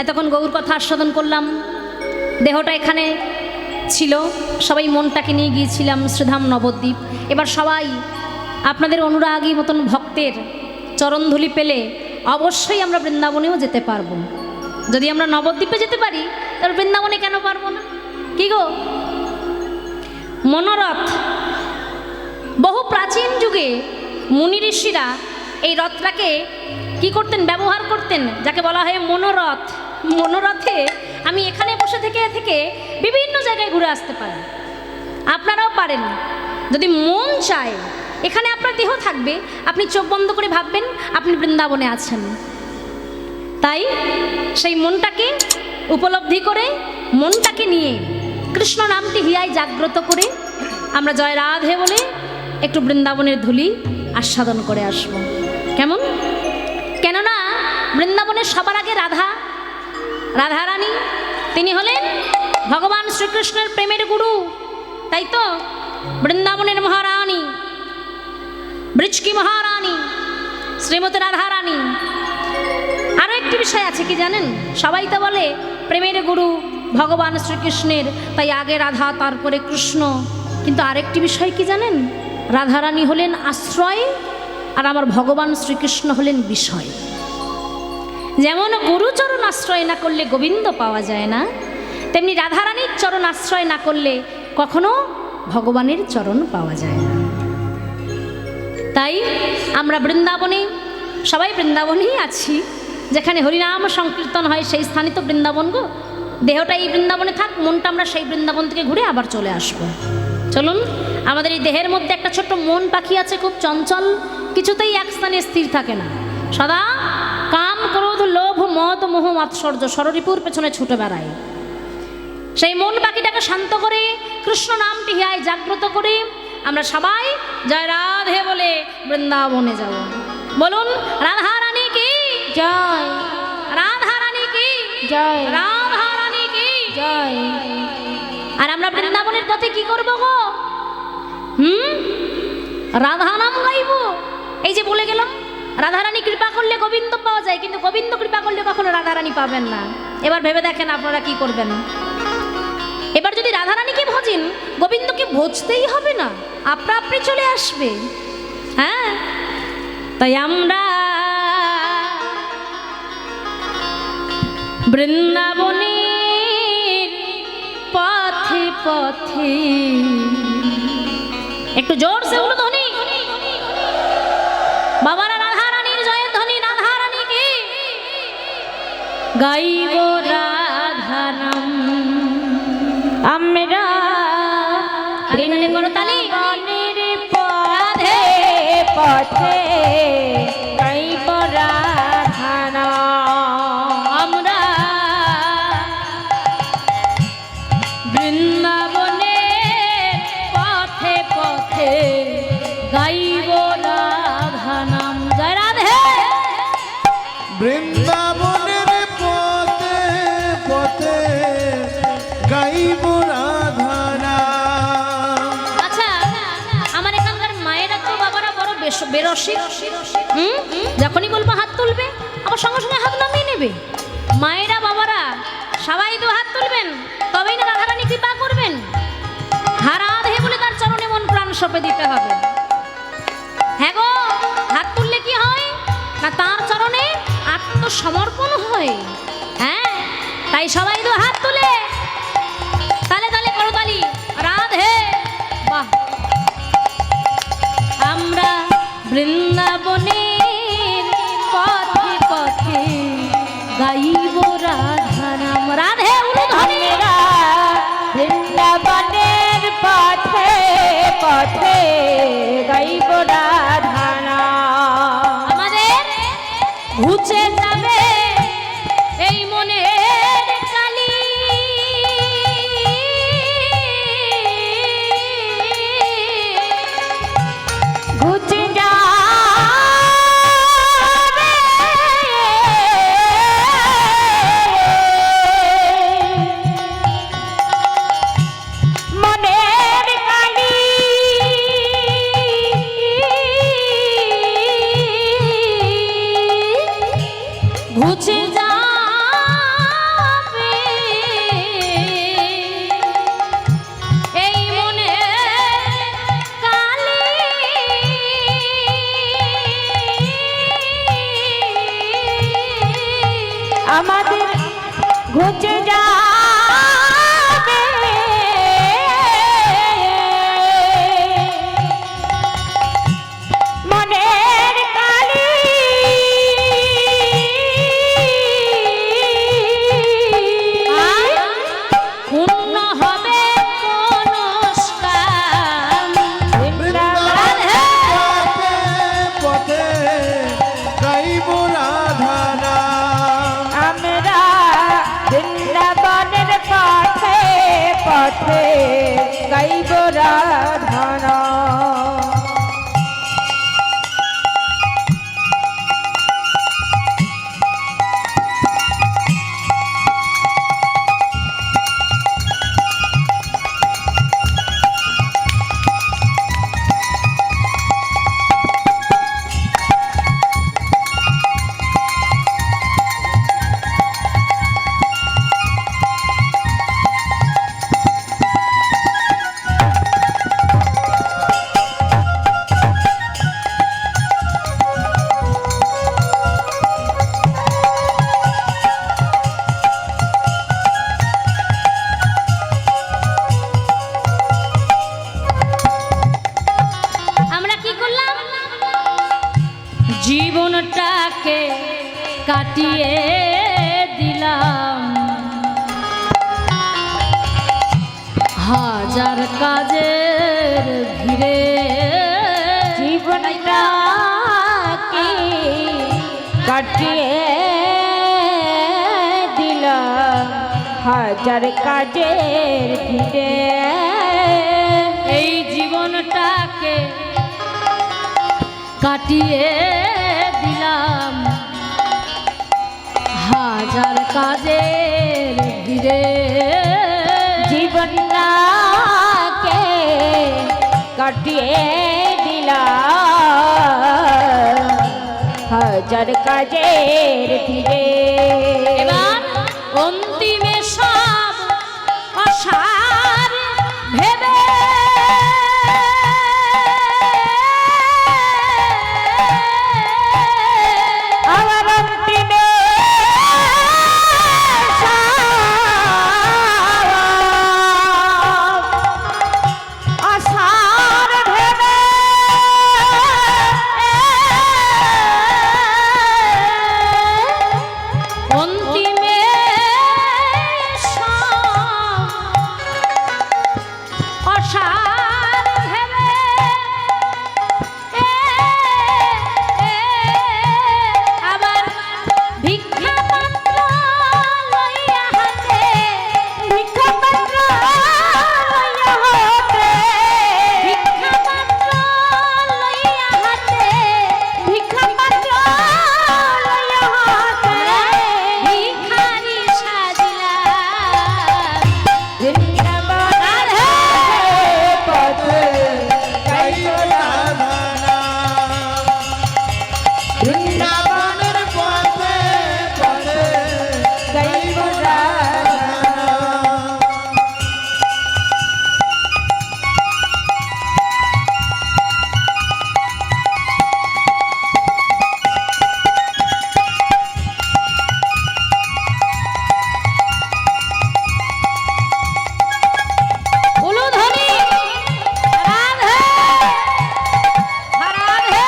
এতক্ষণ গৌর কথা আস্বাদন করলাম, দেহটা এখানে ছিল, সবাই মনটাকে নিয়ে গিয়েছিলাম শ্রীধাম নবদ্বীপ। এবার সবাই আপনাদের অনুরাগী মতন ভক্তের চরণধুলি পেলে অবশ্যই আমরা বৃন্দাবনেও যেতে পারবো। যদি আমরা নবদ্বীপে যেতে পারি তাহলে বৃন্দাবনে কেন পারবো না? কি গো, মনোরথ বহু প্রাচীন যুগে মুনি ঋষিরা এই রথটাকে কি করতেন, ব্যবহার করতেন, যাকে বলা হয় মনোরথ। মনোরথে আমি এখানে বসে থেকে থেকে বিভিন্ন জায়গায় ঘুরে আসতে পারি, আপনারাও পারেন। যদি মন চায়, এখানে আপনার দেহ থাকবে, আপনি চোখ বন্ধ করে ভাববেন আপনি বৃন্দাবনে আছেন। তাই সেই মনটাকে উপলব্ধি করে, মনটাকে নিয়ে কৃষ্ণ নামটি হিয়ায় জাগ্রত করে আমরা জয় রাধে বলে একটু বৃন্দাবনের ধুলি আস্বাদন করে আসব। কেমন? কেননা বৃন্দাবনের সবার আগে রাধারানী, তিনি হলেন ভগবান শ্রীকৃষ্ণের প্রেমের গুরু, তাই তো? বৃন্দাবনের মহারানী, বৃজকি মহারানী শ্রীমতী রাধারানী। আরও একটি বিষয় আছে কি জানেন? সবাই তো বলে প্রেমের গুরু ভগবান শ্রীকৃষ্ণের, তাই আগে রাধা তারপরে কৃষ্ণ। কিন্তু আরেকটি বিষয় কি জানেন? রাধারানী হলেন আশ্রয় আর আমার ভগবান শ্রীকৃষ্ণ হলেন বিষয়। যেমন গুরুচরণ আশ্রয় না করলে গোবিন্দ পাওয়া যায় না, তেমনি রাধারানীর চরণ আশ্রয় না করলে কখনো ভগবানের চরণ পাওয়া যায় না। তাই আমরা বৃন্দাবনে, সবাই বৃন্দাবনেই আছি, যেখানে হরিনাম সংকীর্তন হয় সেই স্থানই তো বৃন্দাবন গো। দেহটা এই বৃন্দাবনে থাক, মনটা আমরা সেই বৃন্দাবন থেকে ঘুরে আবার চলে আসব। চলুন, আমাদের এই দেহের মধ্যে একটা ছোট্ট মন পাখি আছে, খুব চঞ্চল, কিছুতেই এক স্থানে স্থির থাকে না, সদা কাম ক্রোধ লোভ মদ মোহ মাৎসর্য ষড়রিপুর পেছনে ছুটে বেড়ায়। সেই মন পাখিটাকে শান্ত করে কৃষ্ণ নামটি হিয়ায় জাগ্রত করে আমরা সবাই জয় রাধে বলে বৃন্দাবনে যাব। বলুন, রাধারানী কি জয়, রাধারানী কি জয়, রাধারানী কি জয়। আর আমরা বৃন্দাবনের পথে কি করব গো? রাধা নাম গাইব। এই যে বলে গেলাম, রাধারানী কৃপা করলে গোবিন্দ পাওয়া যায়, কিন্তু গোবিন্দ কৃপা করলে কখনো রাধারানী পাবেন না। এবার ভেবে দেখেন আপনারা কি করবেন। এবার যদি রাধারানীকে ভজেন, গোবিন্দকে ভজতেই হবে না, আপনা আপনি চলে আসবে। হ্যাঁ, তাই আমরা বৃন্দাবনের পথে পথে একটু জোর সে বলো ধ্বনি, বাবারা রাধারানীর জয়ের ধ্বনি, রাধারানীকে গাইব রাধারাম আমরা বৃন্দাবনের পথে পথে গাইব রাধারাম। আমরা বৃন্দাবনের পথে পথে গাইব রাধানাম। জয় রাধে। বৃন্দাবনের পথে পথে গাইব রাধানাম। আচ্ছা, আমার এখানকার মায়েরা তো বাবারা বড় বেরসিক। যখনই বলবো হাত তুলবে, আবার সঙ্গে সঙ্গে হাত নামিয়ে নেবে। মায়েরা বাবারা সবাই তো হাত তুলবেন, তবেই না রাধারানী কৃপা করবেন। রাধে বলে তার চরণে মন প্রাণ সঁপে দিতে হবে। হ্যাঁ গো, হাত তুললে কি হয় না, তার চরণে আত্মসমর্পণ হয়। হ্যাঁ, তাই সবাই তো হাত তুলে তালে তালে করো তালি, রাধে। বাহ, আমরা বৃন্দাবনের পথে পথে গাইব রাধানাম। রাধে উলুধ্বনিরা বৃন্দাবনের পথে পথে গাইব রাধানাম। আমাদের ঘুচে যাবে এই মনের কালি, ঘুচে যাবে মনের কালি, আমাদের ঘুচে যাবে মনের কালি পূর্ণ হবে মনস্কাম। পথে পথে গাইব রাধা নাম। আমরা বৃন্দাবনের পথে পথে গাইব রাধা নাম। আমরা কি করলাম? জীবনটাকে কাটিয়ে দিলাম হাজার কাজের ভিড়ে। জীবনটাকে কাটিয়ে দিলাম হাজার কাজের ভিড়ে। এই জীবনটাকে কাটিয়ে দিলাম হাজার কাজের ভিড়ে। জীবনটাকে কাটিয়ে দিলাম হাজার কাজের ভিড়ে। এবার অন্তিমে সব অসার ভেবে আমার অন্তিমে আশার ভেবে অন্তিমে সব অসার ভেবে আবার ভিক্ষা পাত্র লইয়া হাতে ভিক্ষা পাত্র লইয়া হাতে ভিক্ষা পাত্র লইয়া হাতে ভিক্ষা পাত্র লইয়া হাতে ভিখারি সাজিলাম বৃন্দাবনের পথে গাইব রাধা নাম। বৃন্দাবনের পথে পথে গাইব রাধা নাম। উলুধ্বনি রাধে রাধে।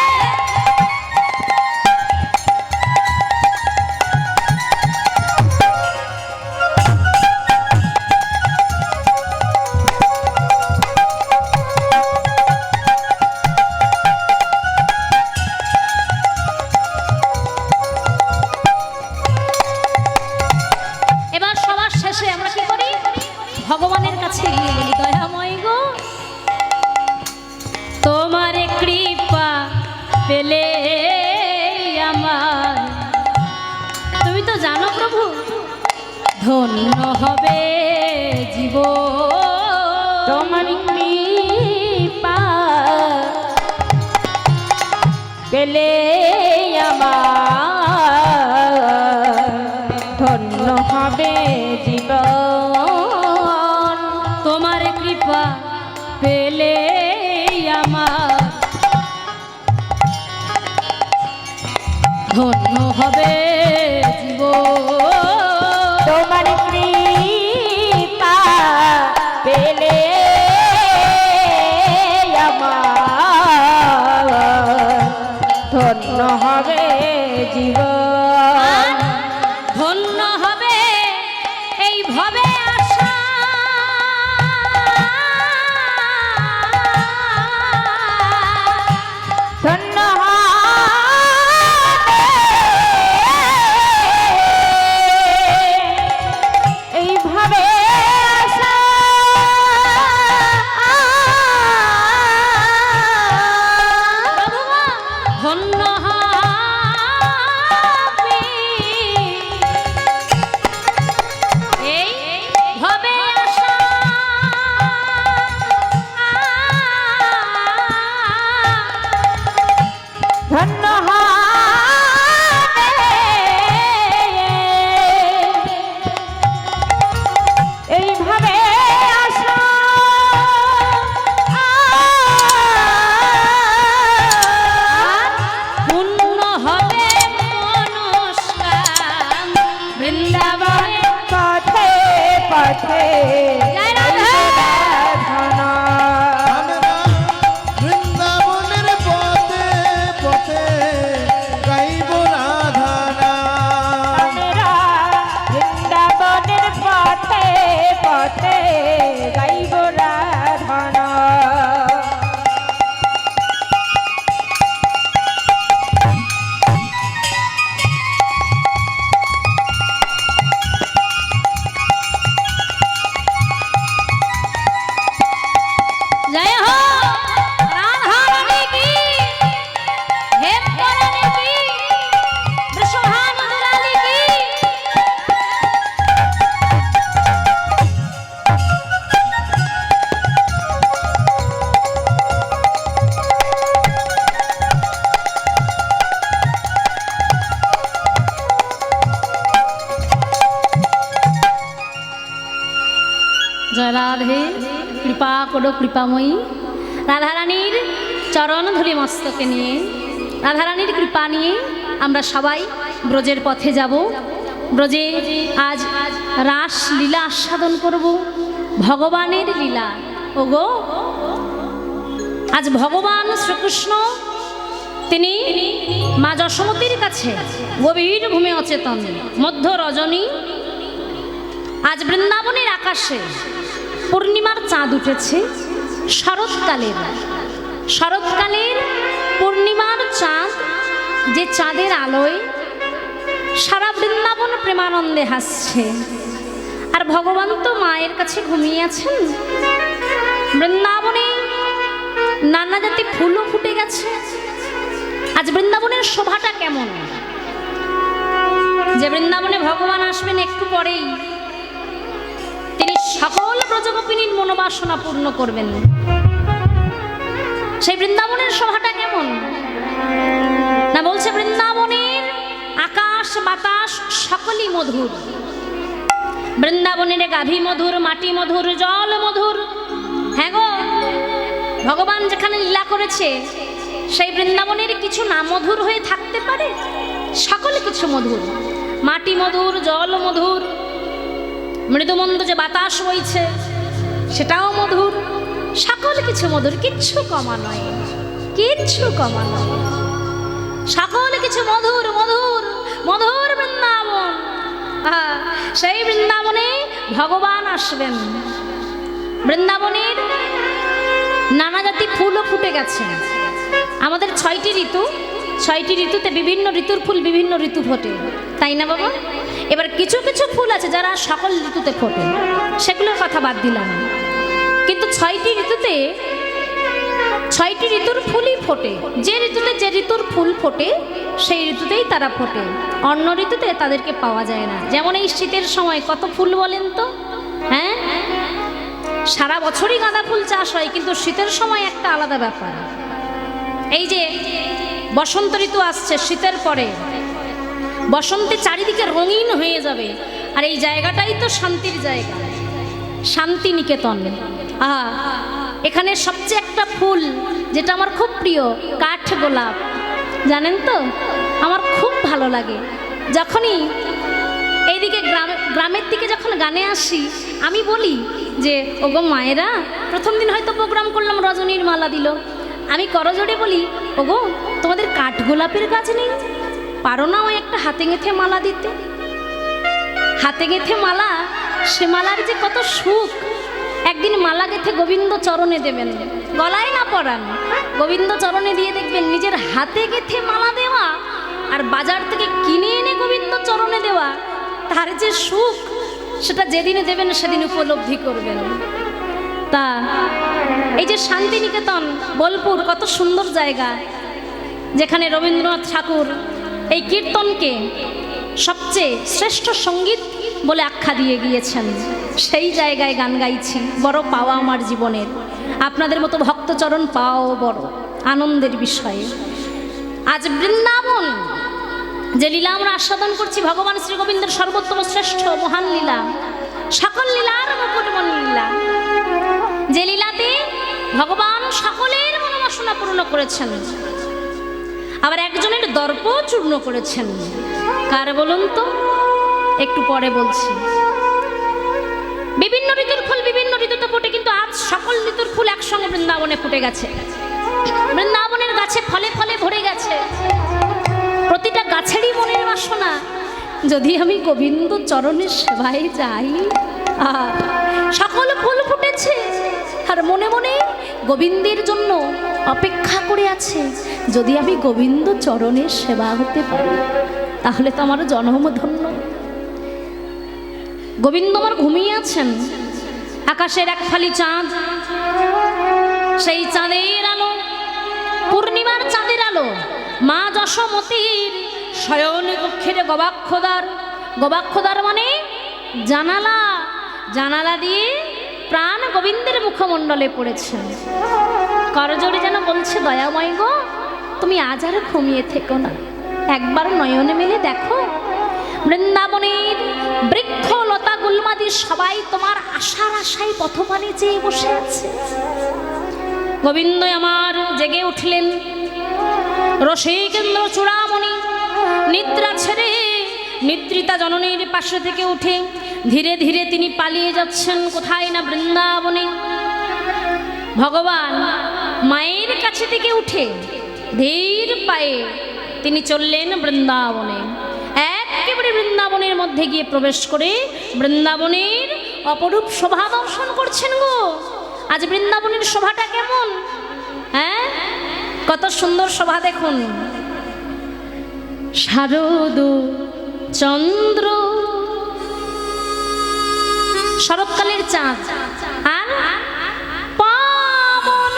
এবার সবার শেষে আমরা কি করি? ভগবানের কাছে গিয়ে বলি, দয়াময় গো তোমার কৃপা পেলে আমার, তুমি তো জানো প্রভু, ধন্য হবে জীবন। তোমার কৃপা পেলে আমার ধন্য হবে জীবন। তোমার কৃপা পেলে আমার ধন্য হবে জীবন। তোমার কৃপা পেলে আমার ধন্য হবে জীবন। ধন্য হবে এই ভবে আশা, ধন্য এইভাবে আশা ধন্য হবে এই ভবে আশা, ধন্য এইভাবে আশা পূর্ণ হবে মনস্কাম বৃন্দাবনে। পথে পথে জয় রাধা। রাধনা। আমরা বৃন্দাবনের পথে পথে গাইব রাধা নাম। আমরা বৃন্দাবনের পথে পথে গাইব রাধনা। जय हो राधा रानी की, हेम रानी की, वृषभानु रानी की। জয় রাধে। কৃপা করো কৃপাময়ী। রাধারানীর চরণ ধরি মস্তকে নিয়ে, রাধারানীর কৃপা নিয়ে আমরা সবাই ব্রজের পথে যাব। ব্রজে আজ রাস লীলা আস্বাদন করব, ভগবানের লীলা। ওগো, আজ ভগবান শ্রীকৃষ্ণ তিনি মা যশোমতীর কাছে গভীর ঘুমে অচেতন, মধ্য রজনী। আজ বৃন্দাবনের আকাশে পূর্ণিমার চাঁদ উঠেছে। শরৎকালের পূর্ণিমার চাঁদ, যে চাঁদের আলোয় সারা বৃন্দাবন প্রেমানন্দে হাসছে। আর ভগবান তো মায়ের কাছে ঘুমিয়ে আছেন। বৃন্দাবনে নানা জাতি ফুলও ফুটে গেছে। আজ বৃন্দাবনের শোভাটা কেমন, যে বৃন্দাবনে ভগবান আসবেন একটু পরেই, তিনি সকল ব্রজগোপিনীর মনোবাসনা পূর্ণ করবেন। সেই বৃন্দাবনের শোভাটা কেমন না, বলছে বৃন্দাবনের আকাশ বাতাস সকলই মধুর। বৃন্দাবনের গাভী মধুর, মাটি মধুর, জল মধুর। হ্যাঁ গো, ভগবান যেখানে লীলা করেছে সেই বৃন্দাবনের কিছু না মধুর হয়ে থাকতে পারে? সকল কিছু মধুর, মাটি মধুর, জল মধুর, মৃদুমন্দ যে বাতাস বইছে সেটাও মধুর। সকল কিছু মধুর, কিচ্ছু কমা নয়, কিচ্ছু কমা নয়। সকল কিছু মধুর মধুর মধুর বৃন্দাবন। সেই বৃন্দাবনে ভগবান আসবেন। বৃন্দাবনের নানা জাতি ফুলও ফুটে গেছে। আমাদের 6টি ঋতু, 6টি ঋতুতে বিভিন্ন ঋতুর ফুল বিভিন্ন ঋতু ফোটে, তাই না বাবা? এবার কিছু কিছু ফুল আছে যারা সকল ঋতুতে ফোটে, সেগুলোর কথা বাদ দিলাম। কিন্তু 6টি ঋতুতে 6টি ঋতুর ফুলই ফোটে। যে ঋতুতে যে ঋতুর ফুল ফোটে সেই ঋতুতেই তারা ফোটে, অন্য ঋতুতে তাদেরকে পাওয়া যায় না। যেমন এই শীতের সময় কত ফুল বলেন তো? হ্যাঁ, সারা বছরই গাঁদা ফুল চাষ হয়, কিন্তু শীতের সময় একটা আলাদা ব্যাপার। এই যে বসন্ত ঋতু আসছে, শীতের পরে বসন্তে চারিদিকে রঙিন হয়ে যাবে। আর এই জায়গাটাই তো শান্তির জায়গা, শান্তিনিকেতন। এখানে সবচেয়ে একটা ফুল যেটা আমার খুব প্রিয়, কাঠ গোলাপ। জানেন তো, আমার খুব ভালো লাগে। যখনই এইদিকে গ্রামের দিকে যখন গানে আসি আমি বলি যে ওগো মায়েরা, প্রথম দিন হয়তো প্রোগ্রাম করলাম, রজনীর মালা দিল, আমি করজোড়ে বলি ওগো তোমাদের কাঠগোলাপের গাছ নেই, পারো না ওই একটা হাতে গেঁথে মালা দিতে? হাতে গেঁথে মালা, সে মালার যে কত সুখ। একদিন মালা গেঁথে গোবিন্দ চরণে দেবেন, গলায় না পরান, গোবিন্দ চরণে দিয়ে দেখবেন নিজের হাতে গেঁথে মালা দেওয়া আর বাজার থেকে কিনে এনে গোবিন্দ চরণে দেওয়া, তার যে সুখ, সেটা যেদিনে দেবেন সেদিন উপলব্ধি করবেন। তা এই যে শান্তিনিকেতন বোলপুর কত সুন্দর জায়গা, যেখানে রবীন্দ্রনাথ ঠাকুর এই কীর্তনকে সবচেয়ে শ্রেষ্ঠ সঙ্গীত বলে আখ্যা দিয়ে গিয়েছেন। সেই জায়গায় গান গাইছি, বড় পাওয়া আমার জীবনের। আপনাদের মতো ভক্তচরণ পাওয়াও বড় আনন্দের বিষয়। আজ বৃন্দাবন যে লীলা আমরা আস্বাদন করছি, ভগবান শ্রী গোবিন্দের সর্বোত্তম শ্রেষ্ঠ মহান লীলা, সকল লীলার মুকুটমণি লীলা, যে লীলাতে ভগবান সকলের মনোবাসনা পূর্ণ করেছেন, আবার একজনের দর্প চূর্ণ করেছেন। কার বলুন তো? একটু পরে বলছি। বিভিন্ন ঋতুর ফুল বিভিন্ন ঋতুতে ফোটে, কিন্তু আজ সকল ঋতুর ফুল একসঙ্গে বৃন্দাবনে ফুটে গেছে। বৃন্দাবনের গাছে ফলে ফলে ভরে গেছে, প্রতিটা গাছেরই মনের বাসনা যদি আমি গোবিন্দ চরণের সেবায় যাই। সকল ফুল ফুটেছে আর মনে মনে গোবিন্দের জন্য অপেক্ষা করে আছে, যদি আমি গোবিন্দ চরণের সেবা হতে পারি তাহলে তো আমার জন্ম ধন্য। গোবিন্দ আমার ঘুমিয়ে আছেন, আকাশের এক ফালি চাঁদ, সেই চাঁদের আলো, পূর্ণিমার চাঁদের আলো, মা যশোমতীর শয়ন কক্ষের গবাক্ষদার, গবাক্ষদার মানে জানালা, জানালা দিয়ে প্রাণ গোবিন্দের মুখমণ্ডলে পড়েছে। করজোড়ে যেন বলছে, দয়াময় গো তুমি আজ আর ঘুমিয়ে থেকো না, একবার নয়নে মেলে দেখো, বৃন্দাবনের বৃক্ষ লতা গুল্মাদি সবাই তোমার আশার আশায় পথপানে চেয়ে বসে আছে। গোবিন্দ আমার জেগে উঠলেন, রসিকেন্দ্র চূড়ামণি নিদ্রা ছেড়ে নিদ্রিতা জননীর পাশে থেকে উঠে ধীরে ধীরে তিনি পালিয়ে যাচ্ছেন কোথায় না বৃন্দাবনে। ভগবান মায়ের কাছে থেকে উঠে ধীর পায়ে তিনি চললেন বৃন্দাবনে। একেবারে বৃন্দাবনের মধ্যে গিয়ে প্রবেশ করে বৃন্দাবনের অপরূপ শোভা দর্শন করছেন গো। আজ বৃন্দাবনের শোভাটা কেমন, হ্যাঁ, কত সুন্দর শোভা দেখুন। শারদ চন্দ্র, শরৎকালের চাঁদ, আর পাবন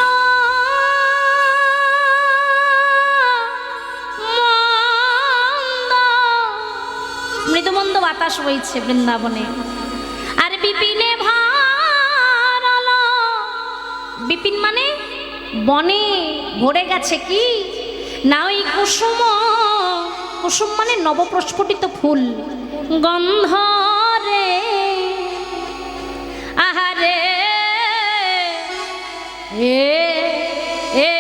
মৃদুমন্দ বাতাস বইছে বৃন্দাবনে। আর বিপিনে ভারাল, বিপিন মানে বনে ভরে গেছে কি না ওই কুসুম, কুসুম মানে নবপ্রস্ফুটিত ফুল, গন্ধ রে আহারে এ এ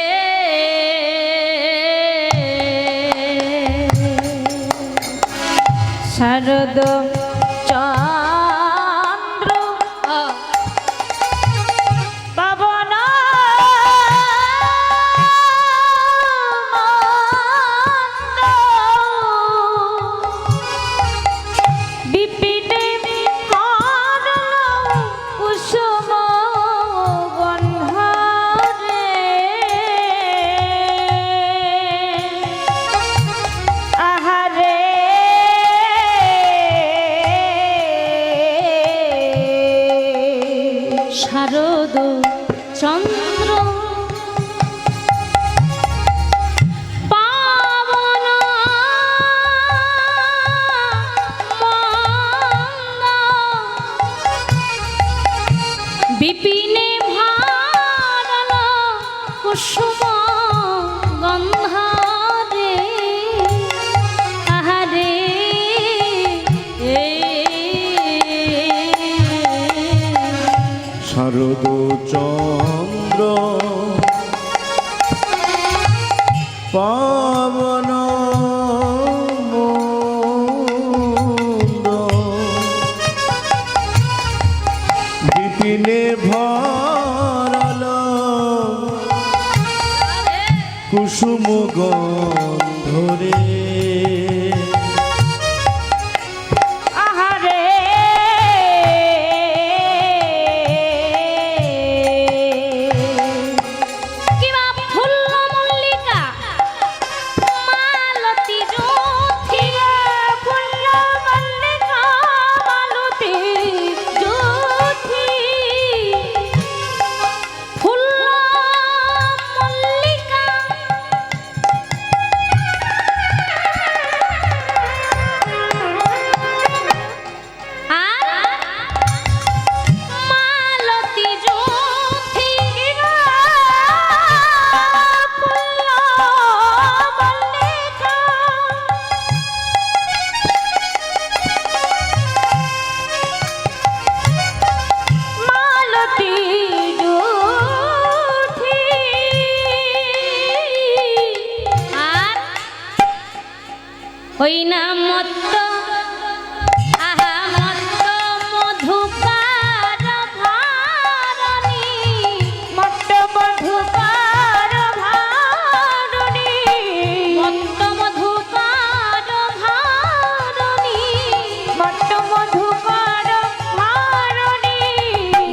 শারদ চন্দ্র পাবন বিপিনে ভারাল কুসুম গন্ধ রে আহারে শারদ চন্দ্র পাবন মন্দ, বিপিনে ভারাল কুসুম গন্ধ রে আহারে এ শারদ চন্দ্র পাবন গন্ধরে আহারে কিবা ফুল মল্লিকা মালতী জ্যোতি ফুল্ল মল্লিকা মালতী জ্যোতি ফুল মল্লিকা আর মালতী জ্যোতি ফুল্ল মল্লিকা মালতী জ্যোতি আর ওই না মত্ত আহা মত্ত মধুকার ভারণী মট্ট মধুকার ভারণী মত্ত মধুকার ভারণী মট্ট মধুকার ভারণী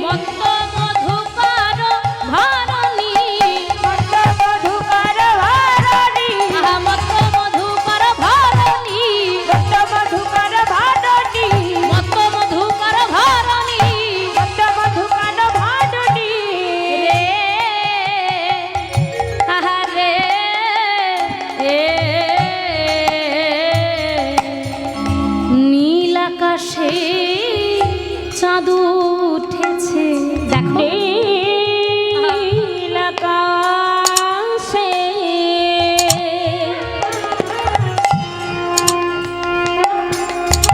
মত্ত মধুকার ভারণী মট্ট মধুকার ভারণী আহা মত্ত মধুকার ভারণী মট্ট মধুকার ভারণী মত্ত মধুকার ভারণী মট্ট মধুকার ভারণী রে আহারে নীল আকাশে চাঁদ উঠেছে দেখো নীল আকাশে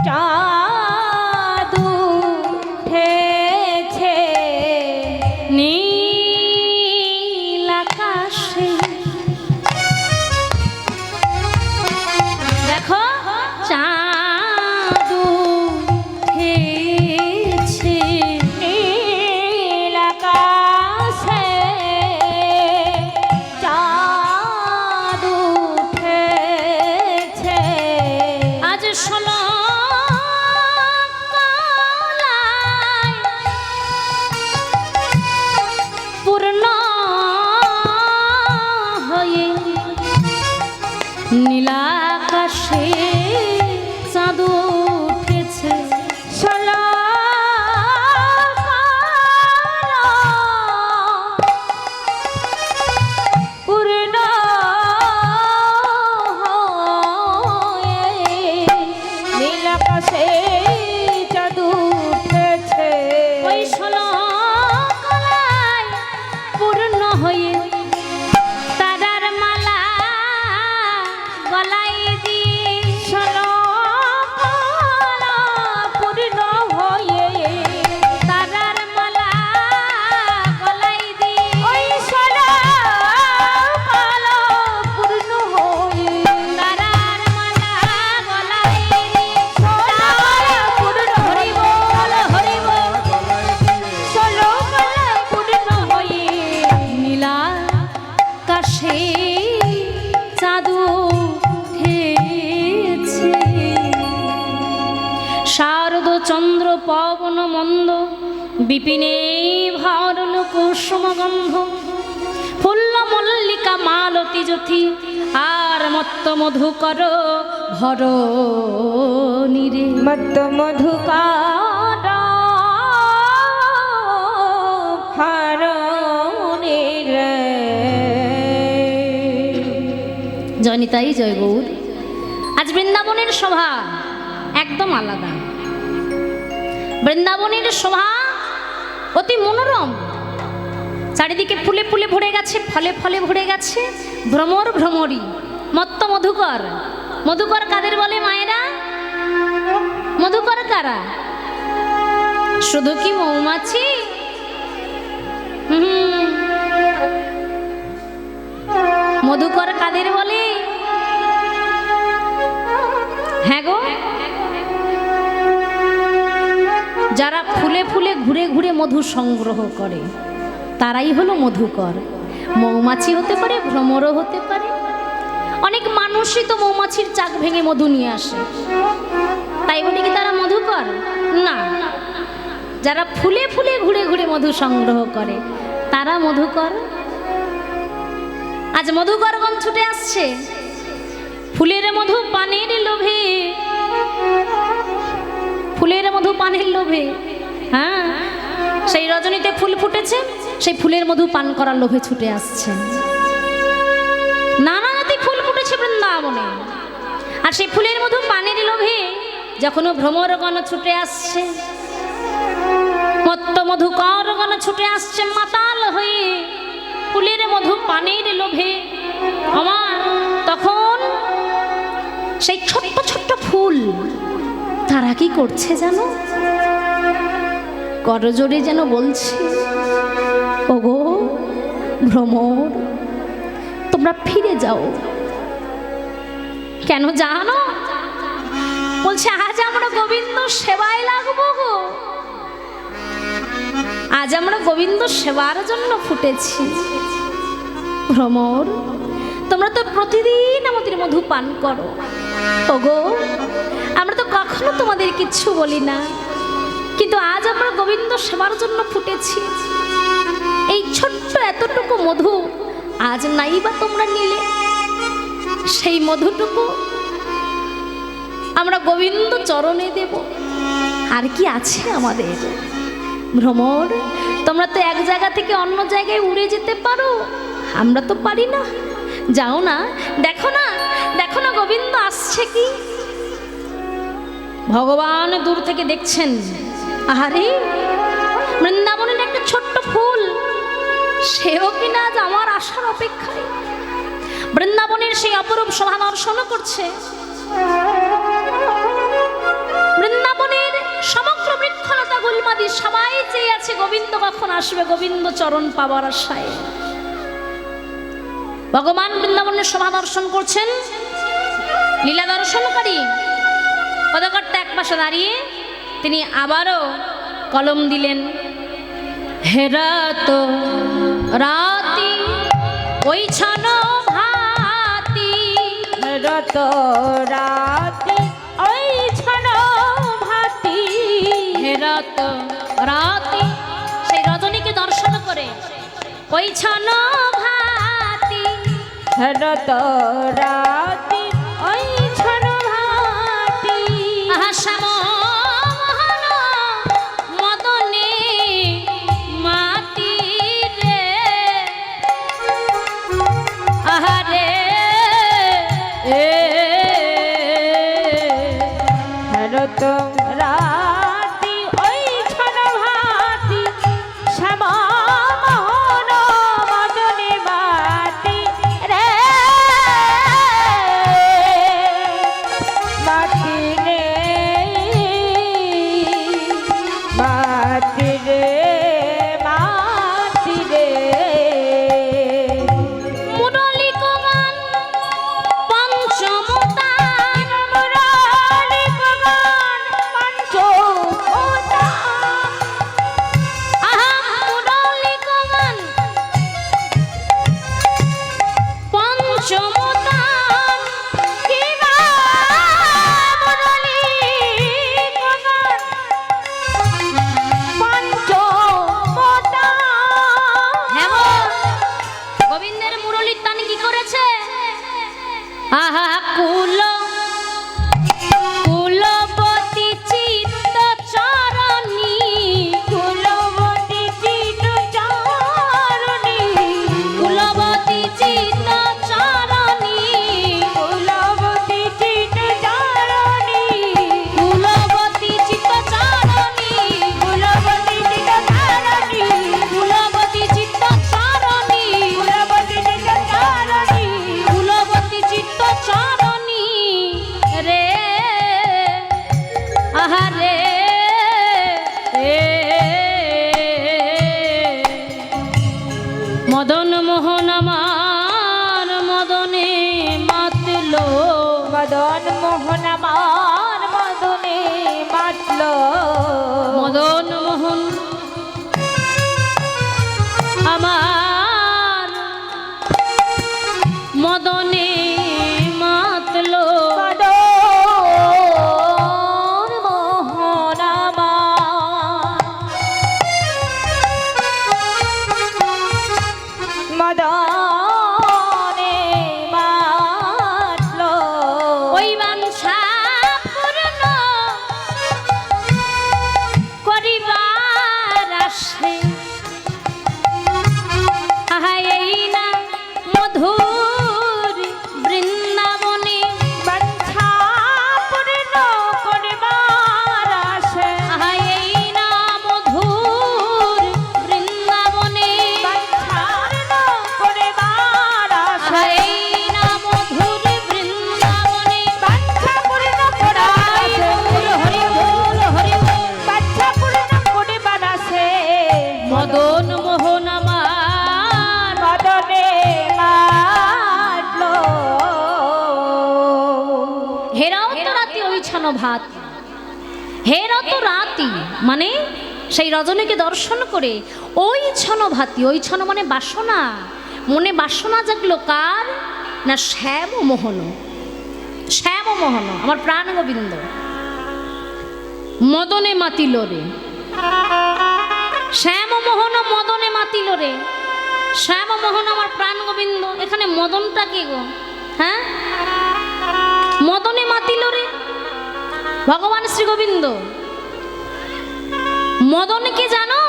চাঁদ উঠেছে নীল আকাশে দেখো চাঁদ উঠেছে নীল আকাশে চাঁদ উঠেছে আজ ষোলো কলায় পূর্ণ হয়ে নীলাকাশে চাঁদ উঠেছে ষোলো পূর্ণ হয়ে নীল আকাশে চাঁদ উঠেছে ওই ষোলো কলায় পূর্ণ হয়ে তারার মালা গলায় দিয়ে ষোলো পূর্ণ হয়ে তারার মালা গলায় দিয়ে ওই ষোলো পূর্ণ হয়ে তারার মালা গলায় দিয়ে ষোলো পূর্ণ হরি বল হরি বল ষোলো পূর্ণ হয়ে নীলাকাশে চাঁদ উঠেছে শারদ চন্দ্র পবন মন্দ বিপিনে ভরল কুসুম গন্ধ ফুল্ল মল্লিকা মালতী জ্যোতি আর মত্ত মধুকর ভরণী রে মত্ত মধুকার ভারণীর জয়নিতাই জয় গৌর। আজ বৃন্দাবনের শোভা একদম আলাদা। বৃন্দাবনের শোভা অতি মনোরম, চারিদিকে ফুলে ফুলে ভরে গেছে, ফলে ফলে ভরে গেছে, ভ্রমর ভ্রমরী, মত্ত মধুকর। মধুকর কাদের বলে মায়েরা? মধুকর কারা? শুধু কি মৌমাছি? মধুকর কাদের বলে? হ্যাঁ গো, যারা ফুলে ফুলে ঘুরে ঘুরে মধু সংগ্রহ করে তারাই হলো মধুকর। মৌমাছি হতে পারে, ভ্রমরও হতে পারে, অনেক মানুষই তো মৌমাছির চাক ভেঙে মধু নিয়ে আসে, তাই বলে কি তারা মধুকর? না, যারা ফুলে ফুলে ঘুরে ঘুরে মধু সংগ্রহ করে তারা মধুকর। আজ মধুকরগণ ছুটে আসছে ফুলের মধু পানের লোভে, ফুলের মধু পানের লোভে। হ্যাঁ, সেই রজনীতে ফুল ফুটেছে, সেই ফুলের মধু পান করার লোভে ছুটে আসছে। নানা জাতি ফুল ফুটেছে বৃন্দাবনে, আর সেই ফুলের মধু পানের লোভে যখন ভ্রমরগণ ছুটে আসছে, মত্ত মধুকরগণ ছুটে আসছে মাতাল হয়ে ফুলের মধু পানের লোভে। আমার তখন সেই ছোট্ট ছোট্ট ফুল তারা কি করছে জানো? করজোড়ে যেন বলছে, ওগো ভ্রমর, তোমরা ফিরে যাও। কেন জানো? বলছে আজ আমরা গোবিন্দ সেবায় লাগবো গো, আজ আমরা গোবিন্দ সেবার জন্য ফুটেছি। ভ্রমর, তোমরা তো প্রতিদিন আমাদের মধু পান করো, ওগো আমরা তো কখনো তোমাদের কিচ্ছু বলি না, কিন্তু আজ আমরা গোবিন্দ সেবার জন্য ফুটেছি। এই ছোট্ট এতটুকু মধু আজ নাই বা তোমরা নিলে, সেই মধুটুকু আমরা গোবিন্দ চরণে দেব, আর কি আছে আমাদের? ভ্রমর, তোমরা তো এক জায়গা থেকে অন্য জায়গায় উড়ে যেতে পারো, আমরা তো পারি না। যাও না, দেখো না, দেখো না গোবিন্দ আসছে কি। ভগবান দূর থেকে দেখছেন, আরে বৃন্দাবনের একটা ছোট্ট ফুল, সেও কিনা আজ আমার আশার অপেক্ষায় বৃন্দাবনের সেই অপরূপ শোভা দর্শন করছে। বৃন্দাবনের সমগ্র বৃক্ষলতা গুলমাদি সবাই চেয়ে আছে গোবিন্দ কখন আসবে, গোবিন্দ চরণ পাবার আশায়। ভগবান বৃন্দাবনের শোভা দর্শন করছেন, লীলা দর্শনকারী পদকর্তা এক পাশে দাঁড়িয়ে তিনি আবারও কলম দিলেন, হেরাত রাতি ওই ছান ভাতি, হেরাত রাতি ওই ছান ভাতি, হেরাত রাতি সেই রজনীকে দর্শন করে ওই ছান ভাতি, হেরাত রাতি ওই ছান ভাতি, আহা শ্যাম মোহন মদনে মাতি রে, আহারে হেরাত রাতি ওই ছান ভাতি, শ্যামা মোহন মদনে মাতি রে, মাতি রে, মাতি রে, মাতি রে। মুরলী কগান পঞ্চমতান, মুরলী কগান পঞ্চমতান, আহা মুরলী কগান পঞ্চমতান, কিবা মুরলী কগান পঞ্চমতান। হ্যাঁ গো, গোবিন্দের মুরলীর টান কি করেছে? আহা কুল কুলবতী চিত্ত চরণী, কুলবতী চিত্ত চারণী, কুলবতী চিত্ত চরণী, কুলবতী চিত্ত চারণী, কুলবতী চিত্ত চরণী, কুলবতী চিত্ত চারণী, কুলবতী চিত্ত চরণী, কুলবতী চিত্ত চারণী, কুলবতী চিত্ত চরণী রে, আহারে মদন মোহন আমার মদনে মাতলো, মদন মোহন আমার মদনে মাতল, মদন মোহন আমার মদনে হেরাও তো রাতি ওই ছানো ভাত, হেরাও তো রাতি মানে সেই রজনীকে দর্শন করে ওই ছানো ভাতি, ওই ছানো মানে বাসনা, মনে বাসনা জাগলো কার না শ্যাম মোহন, শ্যাম মোহন আমার প্রাণ গোবিন্দ মদনে মাতিল রে, শ্যাম মোহন মদনে মাতিল রে, শ্যাম মোহন আমার প্রাণ গোবিন্দ। এখানে মদনটা কি গো? হ্যাঁ, মদনে মাতিল রে ভগবান শ্রী গোবিন্দ। মদন কি জানো?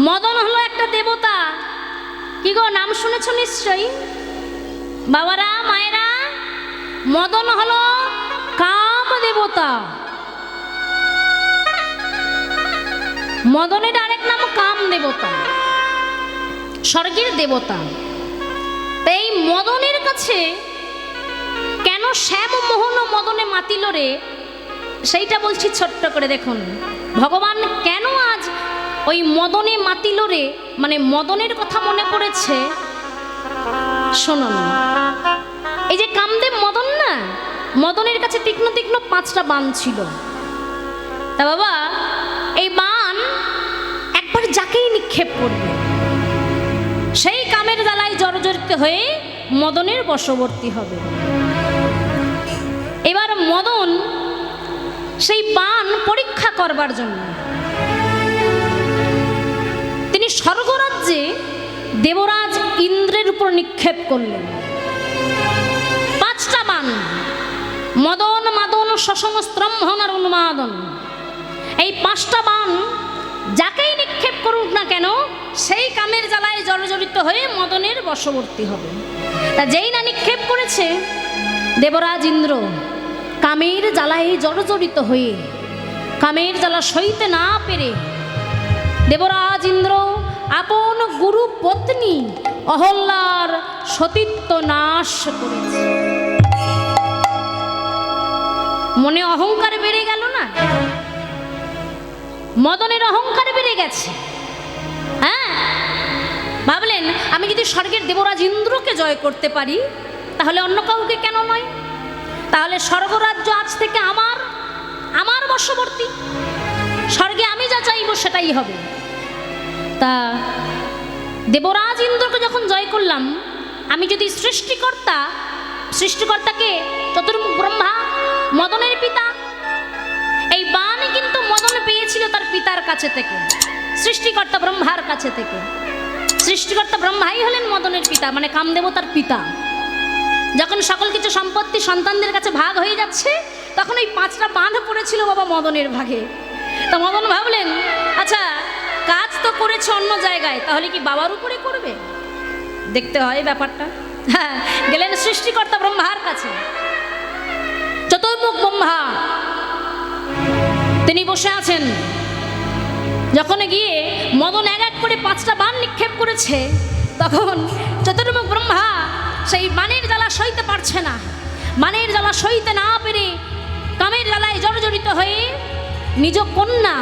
মদন হলো একটা দেবতা। কি গো, নাম শুনেছ নিশ্চয়ই বাবারা মায়েরা? মদন হলো কাম দেবতা। মদনের আরেক নাম কাম দেবতা, স্বর্গের দেবতা। এই মদনের কাছে কেন শ্যাম মোহন মদনে মাতিল রে, সেইটা বলছি ছোট্ট করে দেখুন। ভগবান কেন আজ ওই মদনে মাতিল রে মানে মদনের কথা মনে পড়েছে শুনুন। এই যে কামদেব মদন না, মদনের কাছে তীক্ষ্ণ তীক্ষ্ণ 5টা বাণ ছিল। তা বাবা এই বাণ একবার যাকেই নিক্ষেপ করবে সেই কামের জ্বালায় জর্জরিত হয়ে মদনের বশবর্তী হবে। এবার মদন সেই বাণ পরীক্ষা করবার জন্য তিনি স্বর্গরাজ্যে দেবরাজ ইন্দ্রের উপর নিক্ষেপ করলেন 5টা বাণ। মদন মাদন শশম স্ত্রম্ভন আর উন্মাদন, এই 5টা বাণ যাকেই নিক্ষেপ করুক না কেন সেই কামের জ্বালায় জর্জরিত হয়ে মদনের বশবর্তী হবে। তা যেই না নিক্ষেপ করেছে দেবরাজ ইন্দ্র কামের জ্বালায় জর্জরিত হয়ে কামের জ্বালা সইতে না পেরে দেবরাজ ইন্দ্র আপন গুরু পত্নী অহল্যার সতীত্ব নাশ করেছে। মনে অহংকার বেড়ে গেল না? মদনের অহংকার বেড়ে গেছে। হ্যাঁ, ভাবলেন আমি যদি স্বর্গের দেবরাজ ইন্দ্রকে জয় করতে পারি তাহলে অন্য কাউকে কেন নয়? তাহলে স্বর্গরাজ্য আজ থেকে আমার, আমার বশবর্তী, স্বর্গে আমি যা চাইব সেটাই হবে। তা দেবরাজ ইন্দ্রকে যখন জয় করলাম, আমি যদি সৃষ্টিকর্তা, সৃষ্টিকর্তাকে চতুর্মুখ ব্রহ্মা মদনের পিতা, এই বাণ কিন্তু মদন পেয়েছিল তার পিতার কাছে থেকে, সৃষ্টিকর্তা ব্রহ্মার কাছে থেকে। সৃষ্টিকর্তা ব্রহ্মাই হলেন মদনের পিতা মানে কামদেবতার পিতা। যখন সকল কিছু সম্পত্তি সন্তানদের কাছে ভাগ হয়ে যাচ্ছে তখন ওই 5টা বাণ পড়েছিল বাবা মদনের ভাগে। তা মদন ভাবলেন আচ্ছা কাজ তো করেছে অন্য জায়গায়, তাহলে কি বাবার উপরে করবে? দেখতে হয় ব্যাপারটা। হ্যাঁ, গেলেন সৃষ্টিকর্তা ব্রহ্মার কাছে। চতুর্মুখ ব্রহ্মা তিনি বসে আছেন। যখন গিয়ে মদন এক এক করে 5টা বাণ নিক্ষেপ করেছে তখন চতুর্মুখ ব্রহ্মা সেই বাণের জ্বালা সইতে পারছে না। বাণের জ্বালা সইতে না পেরে কামের জ্বালায় জর্জরিত হয়ে নিজ কন্যা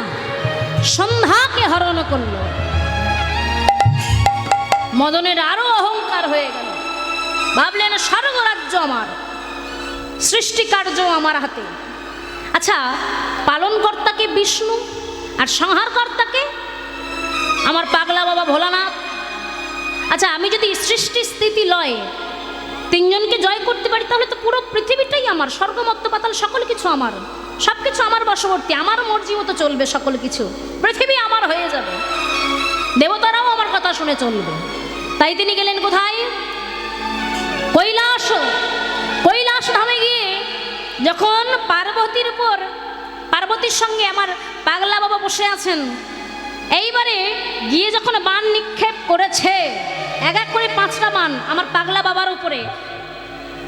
সন্ধ্যাকে হরণ করল। মদনের আরো অহংকার হয়ে গেল। ভাবলেন স্বর্গরাজ্য আমার, সৃষ্টিকার্য আমার হাতে। আচ্ছা, পালনকর্তাকে বিষ্ণু আর সংহারকর্তাকে আমার পাগলা বাবা ভোলানাথ। আচ্ছা, আমি যদি সৃষ্টি স্থিতি লয় 3জনকে জয় করতে পারি তাহলে তো পুরো পৃথিবীটাই আমার, স্বর্গ মর্ত্য পাতাল সকল কিছু আমার, সব কিছু আমার বশবর্তী, আমার মর্জি মতো চলবে, সকল কিছু পৃথিবী আমার হয়ে যাবে, দেবতারাও আমার কথা শুনে চলবে। তাই তিনি গেলেন কোথায়? কৈলাস। কৈলাস ধামে গিয়ে যখন পার্বতীর উপর, পার্বতীর সঙ্গে আমার পাগলা বাবা বসে আছেন, এইবারে গিয়ে যখন বাণ নিক্ষেপ করেছে এক এক করে 5টা বাণ আমার পাগলা বাবার উপরে,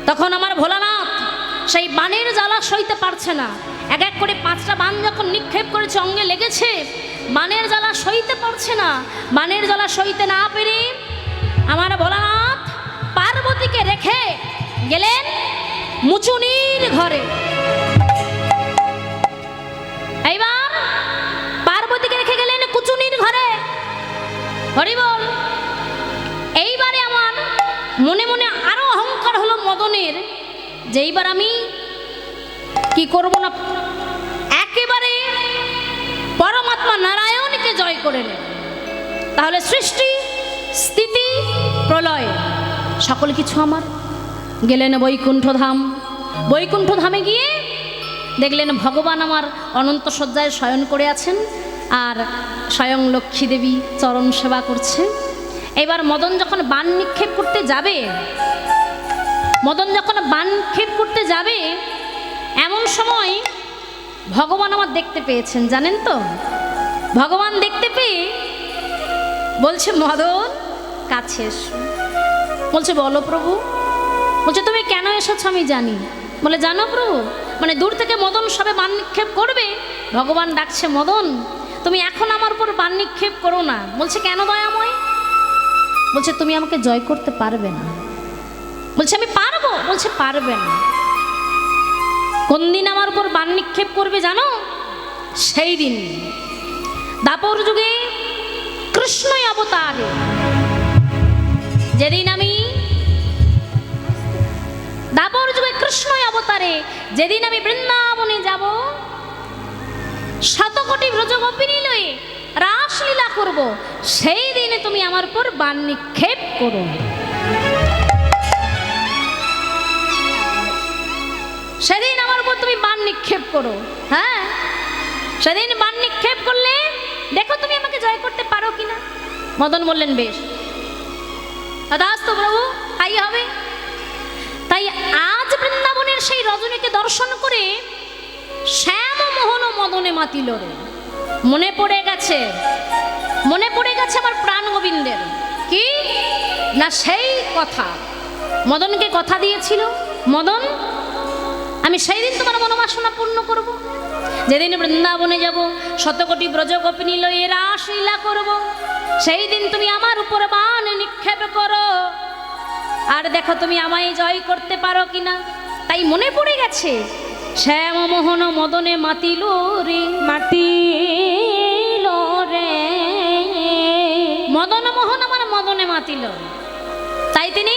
তখন আমার ভোলানাথ সেই বাণের জ্বালা সইতে পারছে না। এক এক করে 5টা বাণ যখন নিক্ষেপ করেছে, অঙ্গে লেগেছে, বাণের জ্বালা সইতে পারছে না। বাণের জ্বালা সইতে না পেরে আমার ভোলানাথ পার্বতীকে রেখে গেলেন মুচুনির ঘরে। এইবার পার্বতীকে রেখে গেলেন কুচুনির ঘরে। হরি বল। এইবারে আমার মনে মনে আরো অহংকার হলো মদনের, যে এইবার আমি কি করব না, একেবারে পরমাত্মা নারায়ণকে জয় করে নেব। তাহলে সৃষ্টি স্থিতি প্রলয় সকল কিছু আমার। গেলেন বৈকুণ্ঠ ধাম, বৈকুণ্ঠ ধামে গিয়ে দেখলেন ভগবান আমার অনন্ত শয্যায় শয়ন করে আছেন, আর স্বয়ং লক্ষ্মী দেবী চরণ সেবা করছে। এবার মদন যখন বাণ নিক্ষেপ করতে যাবে, মদন যখন বাণ নিক্ষেপ করতে যাবে, এমন সময় ভগবান আমার দেখতে পেয়েছেন, জানেন তো? ভগবান দেখতে পেয়ে বলছে, মদন কাছে এসো। বলছে, বলো প্রভু। বলছে, তুমি কেন এসেছো আমি জানি। বলে, জানো প্রভু? মানে দূর থেকে মদন সবে বাণ নিক্ষেপ করবে, ভগবান ডাকছে, মদন তুমি এখন আমার উপর বাণ নিক্ষেপ করো না। বলছে, কেন দয়াময়? বলছে, তুমি আমাকে জয় করতে পারবে না। বলছে, আমি পারবো। বলছে, পারবে না। কোন দিন আমার উপর বাণ নিক্ষেপ করবে জানো? সেই দিন দাপর যুগে কৃষ্ণই অবতারে, যেদিন আমি দাপর যুগে কৃষ্ণই অবতারে যেদিন আমি বৃন্দাবনে যাব, শতকোটি ব্রজগোপিনী লয়ে রাসলীলা করব, সেই দিনে তুমি আমার উপর বাণ নিক্ষেপ করো। সেদিন আমার উপর তুমি বাণ নিক্ষেপ করো। হ্যাঁ, সেদিন বাণ নিক্ষেপ করলে দেখো তুমি আমাকে জয় করতে পারো কিনা। মদন বললেন, বেশ তথাস্তু প্রভু, তাই হবে। তাই আজ বৃন্দাবনের সেই রজনীকে দর্শন করে শ্যাম মোহন মদনে মাতিল রে। মনে পড়ে গেছে, মনে পড়ে গেছে আমার প্রাণ গোবিন্দের। কি না, সেই কথা মদনকে কথা দিয়েছিল, মদন আমি সেই দিন তোমার মনোবাসনা পূর্ণ করব। যেদিন বৃন্দাবনে যাব, শতকোটি ব্রজগোপিনী লয়ে রাসলীলা করব, সেই দিন তুমি আমার উপর বাণ নিক্ষেপ করো, আর দেখো তুমি আমায় জয় করতে পারো কিনা। তাই মনে পড়ে গেছে, শ্যাম মোহন মদনে মাতিল রে, মাতিল রে, মদন মোহন আমার মদনে মাতিল। তাই তিনি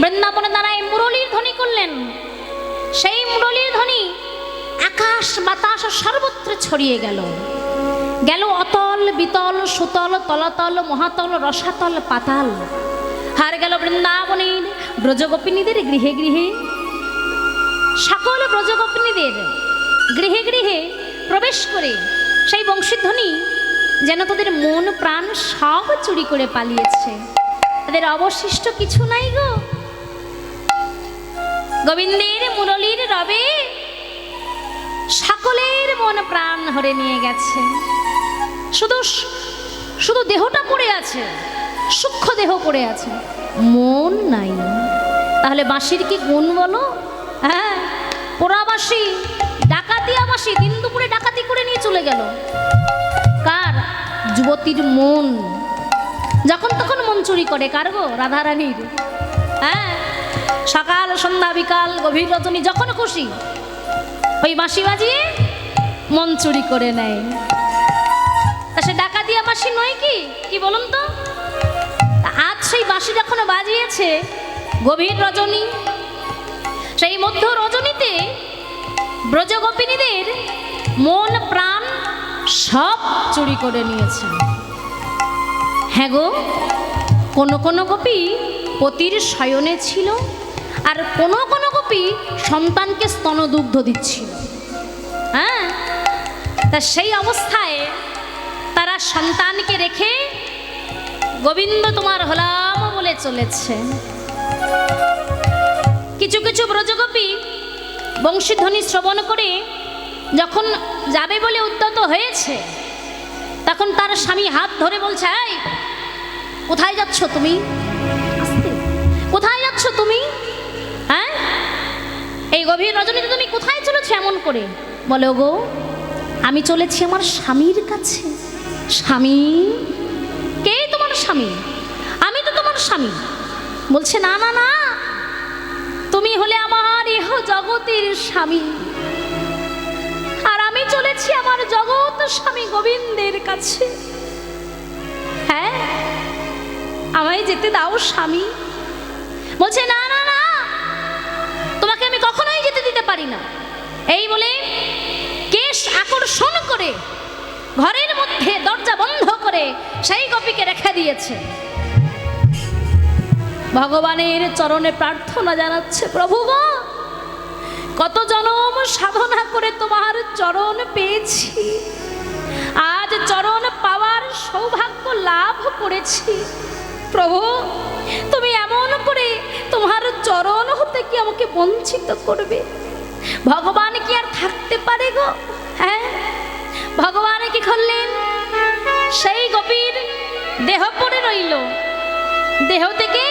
বৃন্দাবনে দাঁড়ায় মুরলীর ধ্বনি করলেন। সেই মুরলীর ধ্বনি আকাশ বাতাস সর্বত্র ছড়িয়ে গেল। গেল অতল বিতল সুতল তলাতল মহাতল রসাতল পাতাল। হার গেল বৃন্দাবনের ব্রজগোপিনীদের গৃহে গৃহে। সকল ব্রজগোপিনীদের গৃহে গৃহে প্রবেশ করে সেই বংশীধ্বনি যেন তাদের মন প্রাণ সব চুরি করে পালিয়েছে, তাদের অবশিষ্ট কিছু নাই গো। গোবিন্দের মুরলীর রবে সকলের মন প্রাণ হরে নিয়ে গেছে। শুধু শুধু দেহটা পড়ে আছে, সূক্ষ্ম দেহ পড়ে আছে, মন নাই। তাহলে বাঁশির কি গুণ বলো? হ্যাঁ, পোড়া বাঁশি, ডাকাতিয়া বাঁশি দিন দুপুরে ডাকাতি করে নিয়ে চলে গেল। কার? যুবতীর মন। যখন তখন মন চুরি করে। কার গো? রাধারানীর। হ্যাঁ, সকাল সন্ধ্যা বিকাল গভীর রজনী যখন খুশি ওই বাঁশি বাজিয়ে মন চুরি করে নেয়। তা সে ডাকাতিয়া বাঁশি নয় কি? কি বলুন তো? আজ সেই বাঁশি যখন বাজিয়েছে গভীর রজনী, সেই মধ্য রজনীতে ব্রজগোপিনীদের মন প্রাণ সব চুরি করে নিয়েছে। হ্যাঁ গো, কোনো কোনো গোপী পতির শয়নে ছিল, আর কোনো কোনো গোপী সন্তানকে স্তনদুগ্ধ দিচ্ছিল। হ্যাঁ, তা সেই অবস্থায় তারা সন্তানকে রেখে গোবিন্দ তোমার হলাম বলে চলেছে। কিছু কিছু ব্রজগোপী বংশীধ্বনি শ্রবণ করে যখন যাবে বলে উদ্যত হয়েছে, তখন তার স্বামী হাত ধরে বলছে, এই কোথায় যাচ্ছ তুমি? কোথায় যাচ্ছ তুমি? হ্যাঁ, এই গভীর রজনীতে তুমি কোথায় চলেছো এমন করে? বলে, গো আমি চলেছি আমার স্বামীর কাছে। স্বামী? কে তোমার স্বামী? আমি তো তোমার স্বামী। বলছে, না না না, তুমি হলে আমার ইহ জগতের স্বামী, আর আমি চলেছি আমার জগৎ স্বামী গোবিন্দের কাছে। হ্যাঁ, আমায় যেতে দাও স্বামী। বলছে, না না না, তোমাকে আমি কখনোই যেতে দিতে পারি না। এই বলে করে ঘরের মধ্যে দরজা বন্ধ করে সেই গোপীকে রেখে দিয়েছে। ভগবানের চরণে প্রার্থনা জানাচ্ছে, প্রভু গো, কত জনম সাধনা করে তোমার চরণ পেয়েছি, আজ চরণ পাওয়ার সৌভাগ্য লাভ করেছি। প্রভু, তুমি এমন করে তোমার চরণ হতে কি আমাকে বঞ্চিত করবে? ভগবান কি আর থাকতে পারে গো? হ্যাঁ, ভগবান কি করলেন? সেই গোপীর দেহ পড়ে রইল, দেহ থেকে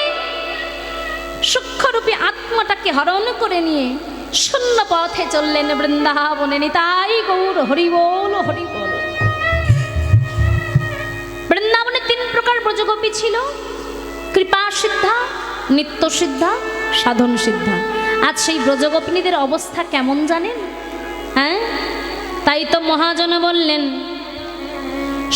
সূক্ষ্মরূপী আত্মাটাকে হরণ করে নিয়ে শূন্য পথে চললেন বৃন্দাবনে। নিতাই গৌর হরি বল, হরি বল। বৃন্দাবনে 3 প্রকার ব্রজগোপী ছিল, কৃপা সিদ্ধা, নিত্য সিদ্ধা, সাধন সিদ্ধা। আজ সেই ব্রজগোপিনীদের অবস্থা কেমন জানেন? হ্যাঁ, তাই তো মহাজন বললেন,